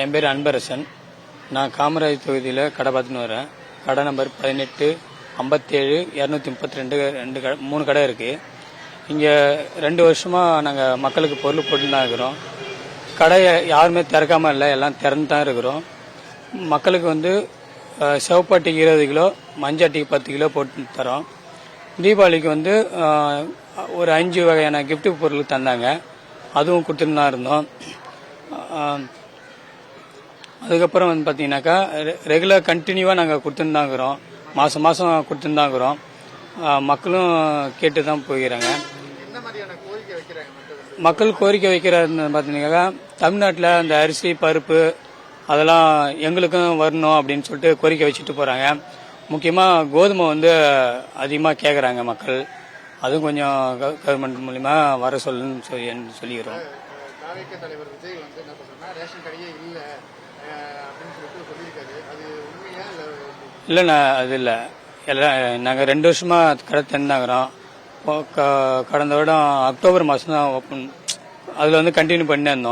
என் பேர் அன்பரசன். நான் காமராஜ் தொகுதியில் கடை பார்த்துன்னு வரேன். கடை நம்பர் 18, 57, 232 3 கடை இருக்குது. இங்கே 2 வருஷமாக நாங்கள் மக்களுக்கு பொருள் போட்டு தான் இருக்கிறோம். கடையை யாருமே திறக்காமல் இல்லை, எல்லாம் திறந்து தான் இருக்கிறோம். மக்களுக்கு சிவப்பாட்டிக்கு 20 கிலோ, மஞ்சாட்டிக்கு 10 கிலோ போட்டு தரோம். தீபாவளிக்கு ஒரு 5 வகையான கிஃப்ட் பொருள் தந்தாங்க, அதுவும் கொடுத்துட்டு தான் இருந்தோம். அதுக்கப்புறம் பார்த்தீங்கன்னாக்கா ரெகுலர் கண்டினியூவாக நாங்கள் கொடுத்துட்டு தான் இருக்கிறோம். மாதம் மாதம் கொடுத்துட்டு தான் இருக்கிறோம். மக்களும் கேட்டு தான் போகிறாங்க. மக்கள் கோரிக்கை வைக்கிறாருன்னு பார்த்தீங்கன்னாக்கா தமிழ்நாட்டில் அந்த அரிசி பருப்பு அதெல்லாம் எங்களுக்கும் வரணும் அப்படின்னு சொல்லிட்டு கோரிக்கை வச்சுட்டு போகிறாங்க. முக்கியமாக கோதுமை அதிகமாக கேட்குறாங்க மக்கள். அதுவும் கொஞ்சம் கவர்மெண்ட் மூலிமா வர சொல்லுன்னு சொல்லிக்கிறோம். தலைவர் விஜய் என்ன சொல்றாருன்னா ரேஷன் கடையே இல்லை அப்படின்னு சொல்லிட்டு சொல்லியிருக்காரு. அது உண்மையா இல்லைண்ணா? அது இல்லை. எல்லாம் நாங்கள் 2 வருஷமாக கடை திறந்தாங்கிறோம். கடந்த வருடம் அக்டோபர் மாதம் தான் ஓப்பன். அதில் கண்டினியூ பண்ணியிருந்தோம்.